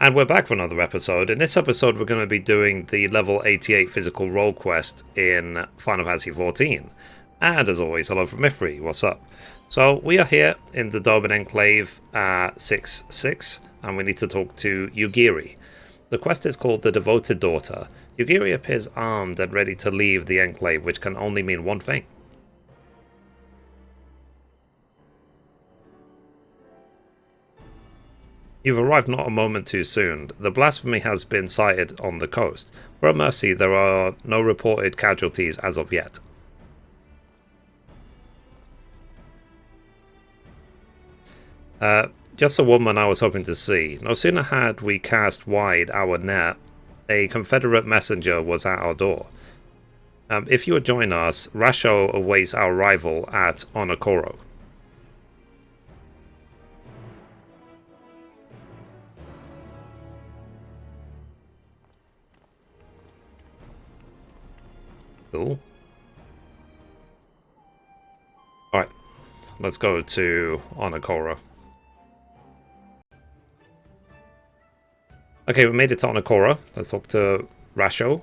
And we're back for another episode. In this episode, we're going to be doing the level 88 physical role quest in Final Fantasy XIV. And as always, hello from Mithrie, what's up? So we are here in the Doman Enclave 6.6, and we need to talk to Yugiri. The quest is called The Devoted Daughter. Yugiri appears armed and ready to leave the Enclave, which can only mean one thing. You've arrived not a moment too soon. The blasphemy has been sighted on the coast. For a mercy, there are no reported casualties as of yet. Just a woman I was hoping to see. No sooner had we cast wide our net, a Confederate messenger was at our door. If you would join us, Rasho awaits our arrival at Onokoro. Cool. Alright, let's go to Onokoro. Okay, we made it to Onokoro. Let's talk to Rasho.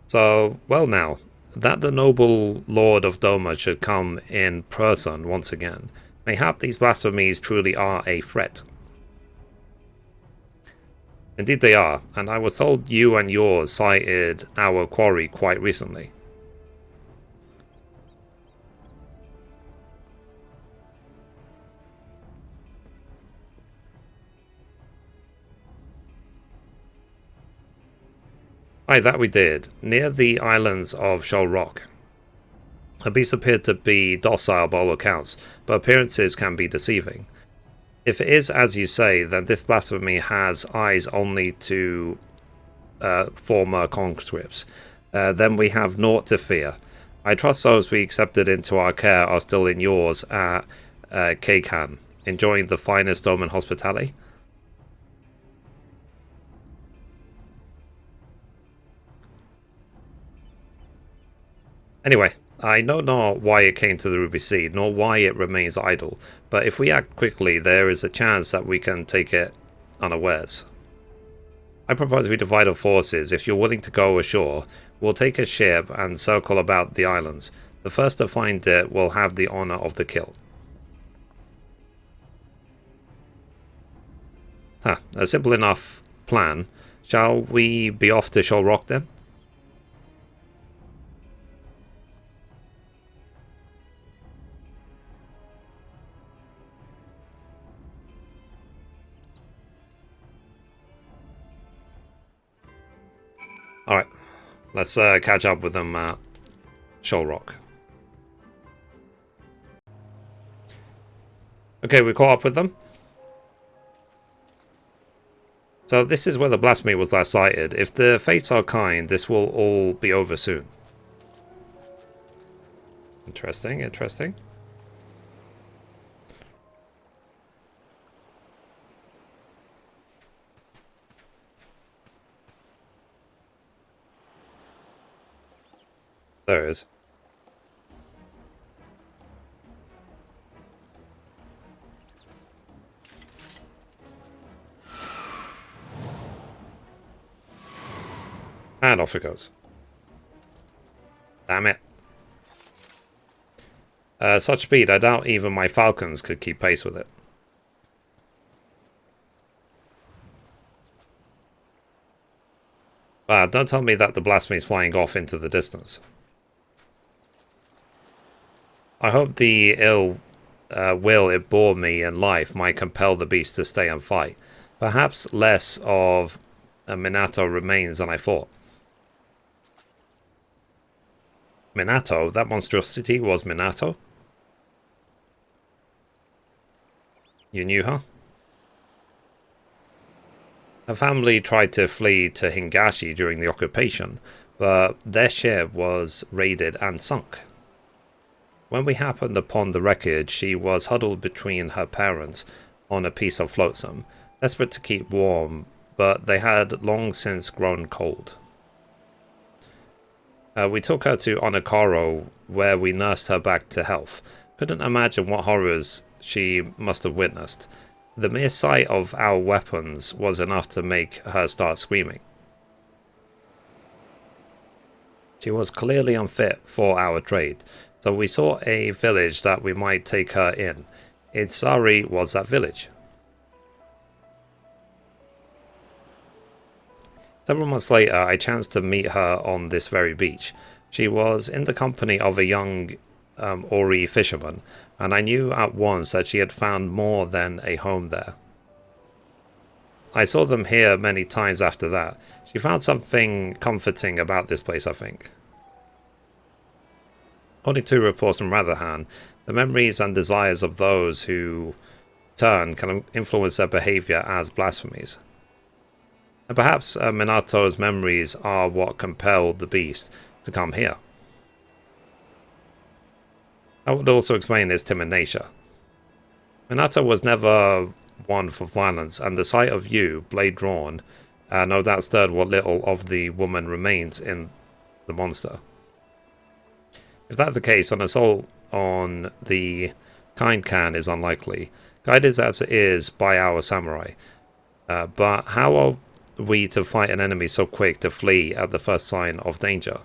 So, well now, that the noble Lord of Doma should come in person once again. Mayhap these blasphemies truly are a threat. Indeed they are, and I was told you and yours sighted our quarry quite recently. Aye, that we did, near the islands of Shoal Rock. The beast appeared to be docile by all accounts, but appearances can be deceiving. If it is as you say, then this blasphemy has eyes only to former conscripts. Then we have naught to fear. I trust those we accepted into our care are still in yours at Keikan, enjoying the finest Doman hospitality. Anyway, I know not why it came to the Ruby Sea, nor why it remains idle, but if we act quickly, there is a chance that we can take it unawares. I propose we divide our forces. If you're willing to go ashore, we'll take a ship and circle about the islands. The first to find it will have the honor of the kill. A simple enough plan. Shall we be off to Shoal Rock then? Alright, let's catch up with them at Shoal Rock. Okay, we caught up with them. So this is where the blasphemy was last sighted. If the fates are kind, this will all be over soon. Interesting, interesting. There it is. And off it goes. Damn it. Such speed, I doubt even my falcons could keep pace with it. Don't tell me that the blasphemy is flying off into the distance. I hope the ill will it bore me in life might compel the beast to stay and fight. Perhaps less of Minato remains than I thought. Minato? That monstrosity was Minato? You knew her? Her family tried to flee to Hingashi during the occupation, but their ship was raided and sunk. When we happened upon the wreckage, she was huddled between her parents on a piece of flotsam, desperate to keep warm, but they had long since grown cold. We took her to Onokoro, where we nursed her back to health. Couldn't imagine what horrors she must have witnessed. The mere sight of our weapons was enough to make her start screaming. She was clearly unfit for our trade, so we sought a village that we might take her in. Idsari was that village. Several months later, I chanced to meet her on this very beach. She was in the company of a young Ori fisherman, and I knew at once that she had found more than a home there. I saw them here many times after that. She found something comforting about this place, I think. According to reports from Ratherhan, the memories and desires of those who turn can influence their behavior as blasphemies. And perhaps Minato's memories are what compelled the beast to come here. That would also explain his timid nature. Minato was never one for violence, and the sight of you, blade drawn, no doubt stirred what little of the woman remains in the monster. If that's the case, an assault on the Kind is unlikely, guided as it is by our samurai. But how are we to fight an enemy so quick to flee at the first sign of danger?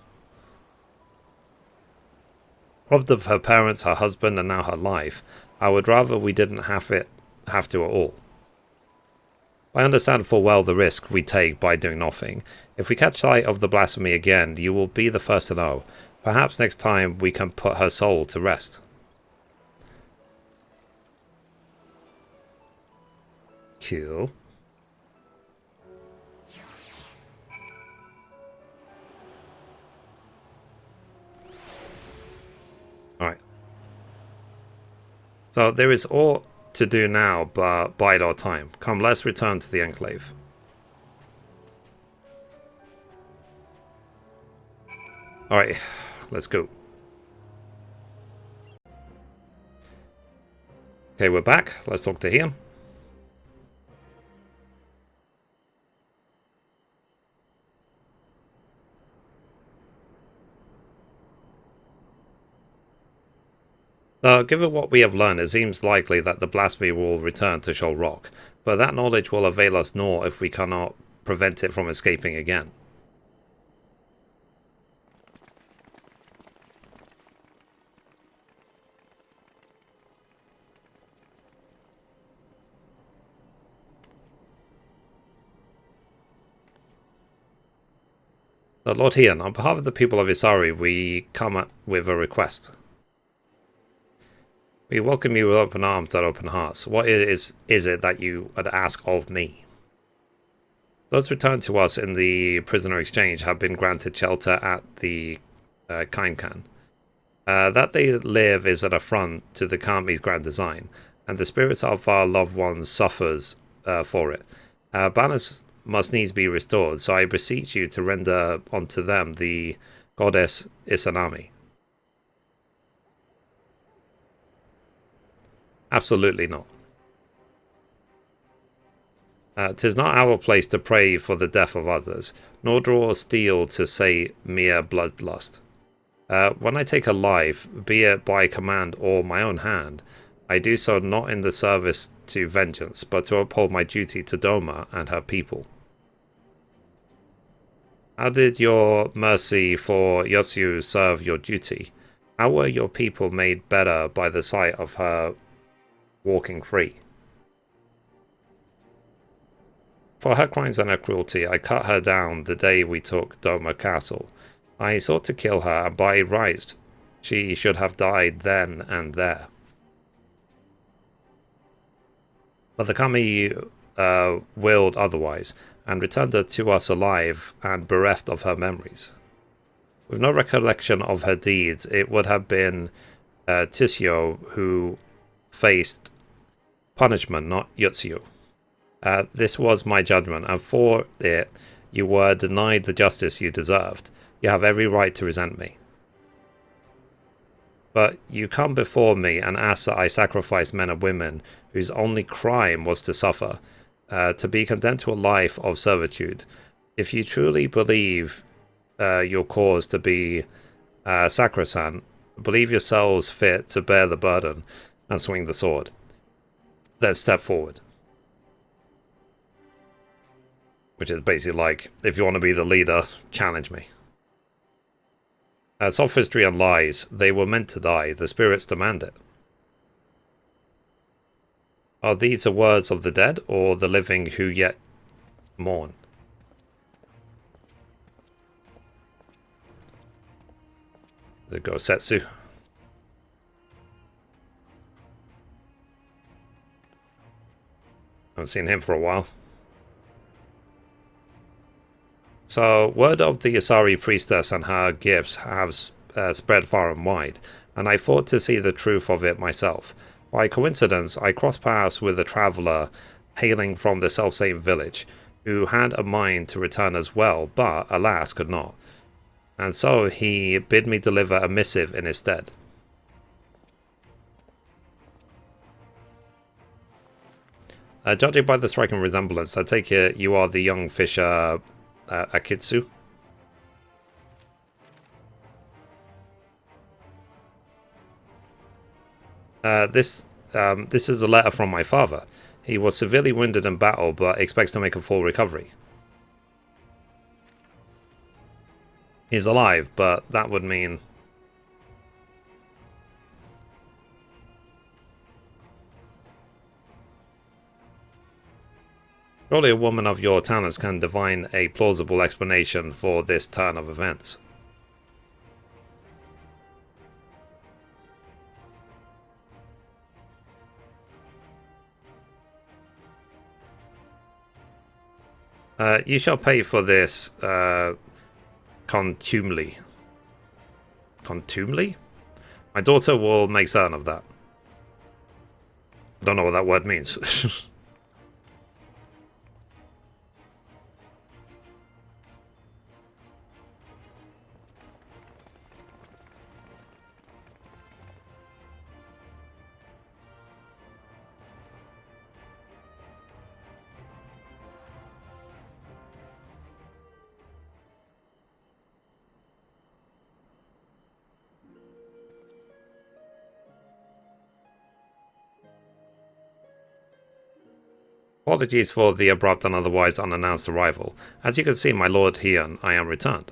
Robbed of her parents, her husband, and now her life, I would rather we didn't have to at all. I understand full well the risk we take by doing nothing. If we catch sight of the blasphemy again, you will be the first to know. Perhaps next time we can put her soul to rest. Cool. Alright. So there is all to do now, but bide our time. Come, let's return to the Enclave. Alright, let's go. Okay, we're back. Let's talk to Ian. Given what we have learned, it seems likely that the blasphemy will return to Shoal Rock, but that knowledge will avail us naught if we cannot prevent it from escaping again. Lord Ian, on behalf of the people of Isari, we come with a request. We welcome you with open arms and open hearts. What is it that you would ask of me? Those returned to us in the prisoner exchange have been granted shelter at the Kind. That they live is an affront to the Kami's grand design, and the spirits of our loved ones suffers for it. Banners must needs be restored, so I beseech you to render unto them the goddess Izanami. Absolutely not. 'Tis not our place to pray for the death of others, nor draw steel to say mere bloodlust. When I take a life, be it by command or my own hand, I do so not in the service to vengeance, but to uphold my duty to Doma and her people. How did your mercy for Yotsu serve your duty? How were your people made better by the sight of her walking free? For her crimes and her cruelty, I cut her down the day we took Doma Castle. I sought to kill her, and by rights she should have died then and there. But the Kami willed otherwise, and returned her to us alive and bereft of her memories. With no recollection of her deeds, it would have been Tissio who faced punishment, not Yotsuyo. This was my judgment, and for it you were denied the justice you deserved. You have every right to resent me. But you come before me and ask that I sacrifice men and women whose only crime was to suffer, to be condemned to a life of servitude. If you truly believe your cause to be sacrosanct, believe yourselves fit to bear the burden and swing the sword. Then step forward. Which is basically like, if you want to be the leader, challenge me. Sophistry and lies, they were meant to die, the spirits demand it. Are these the words of the dead, or the living who yet mourn? The Gosetsu. Haven't seen him for a while. So, word of the Asari priestess and her gifts have spread far and wide, and I thought to see the truth of it myself. By coincidence, I crossed paths with a traveller hailing from the selfsame village, who had a mind to return as well, but, alas, could not. And so he bid me deliver a missive in his stead. Judging by the striking resemblance, I take it you are the young fisher Akitsu? This is a letter from my father. He was severely wounded in battle, but expects to make a full recovery. He's alive, but that would mean... Surely a woman of your talents can divine a plausible explanation for this turn of events. You shall pay for this contumely. Contumely? My daughter will make certain of that. I don't know what that word means. Apologies for the abrupt and otherwise unannounced arrival. As you can see, my lord Heian, I am returned.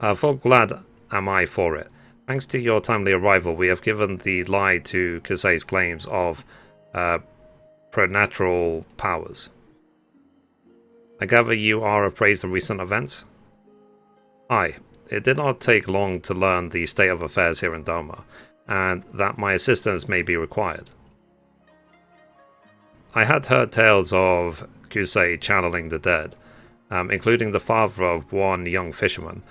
Full glad am I for it. Thanks to your timely arrival, we have given the lie to Kisei's claims of preternatural powers. I gather you are appraised of recent events? Aye. It did not take long to learn the state of affairs here in Doma, and that my assistance may be required. I had heard tales of Kusei channeling the dead, including the father of one young fisherman.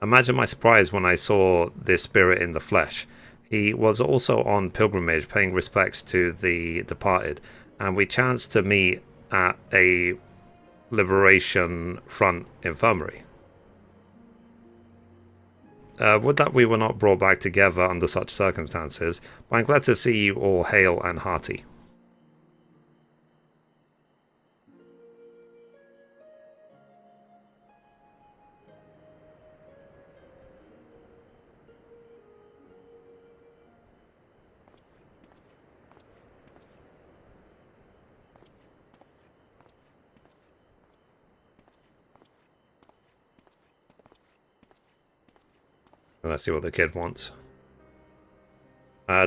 Imagine my surprise when I saw this spirit in the flesh. He was also on pilgrimage paying respects to the departed, and we chanced to meet at a Liberation Front infirmary. Would that we were not brought back together under such circumstances, but I'm glad to see you all hale and hearty. Let's see what the kid wants.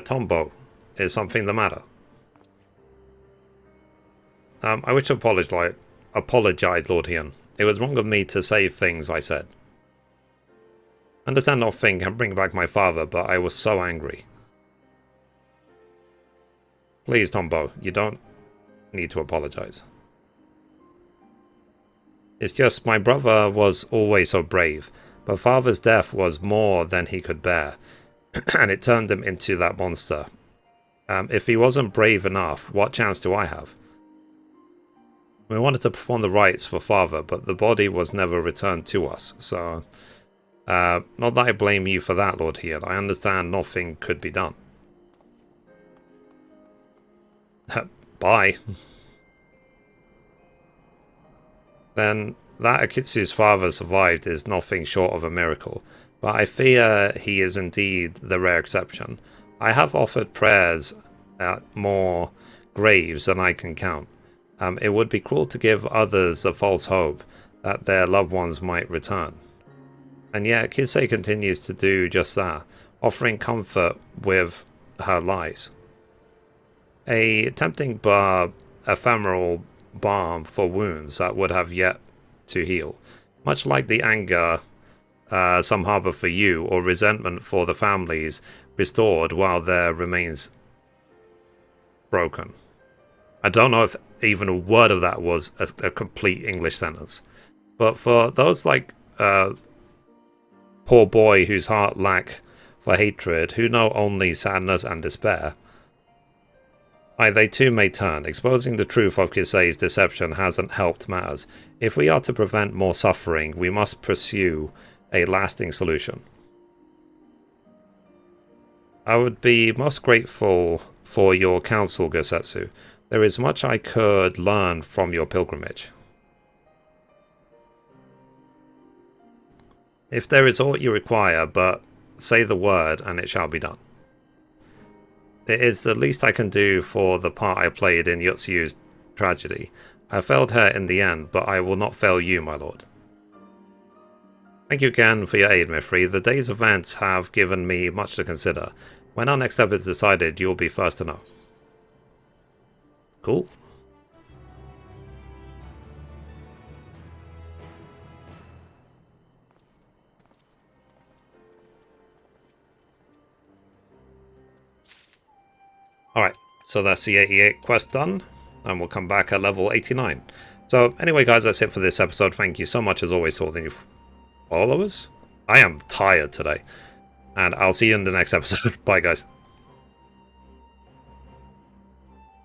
Tombo, is something the matter? I wish to apologize, Lord Heian. It was wrong of me to say things I said. Understand nothing can bring back my father, but I was so angry. Please, Tombo, you don't need to apologize. It's just my brother was always so brave, but father's death was more than he could bear, and it turned him into that monster. If he wasn't brave enough, what chance do I have? We wanted to perform the rites for father, but the body was never returned to us, so... not that I blame you for that, Lord Heian. I understand nothing could be done. Bye. Then that Akitsu's father survived is nothing short of a miracle, but I fear he is indeed the rare exception. I have offered prayers at more graves than I can count. It would be cruel to give others a false hope that their loved ones might return. And yet Kisei continues to do just that, offering comfort with her lies. A tempting but ephemeral balm for wounds that would have yet to heal. Much like the anger some harbor for you, or resentment for the families restored while their remains broken. I don't know if even a word of that was a complete English sentence. But for those like poor boy whose heart lack for hatred, who know only sadness and despair, they too may turn. Exposing the truth of Kisei's deception hasn't helped matters. If we are to prevent more suffering, we must pursue a lasting solution. I would be most grateful for your counsel, Gosetsu. There is much I could learn from your pilgrimage. If there is aught you require, but say the word and it shall be done. It is the least I can do for the part I played in Yotsu's tragedy. I failed her in the end, but I will not fail you, my lord. Thank you again for your aid, Mithrie. The day's events have given me much to consider. When our next step is decided, you'll be first to know. Cool. Alright, so that's the 88 quest done, and we'll come back at level 89. So anyway guys, that's it for this episode. Thank you so much as always for all the new followers. I am tired today, and I'll see you in the next episode. Bye guys.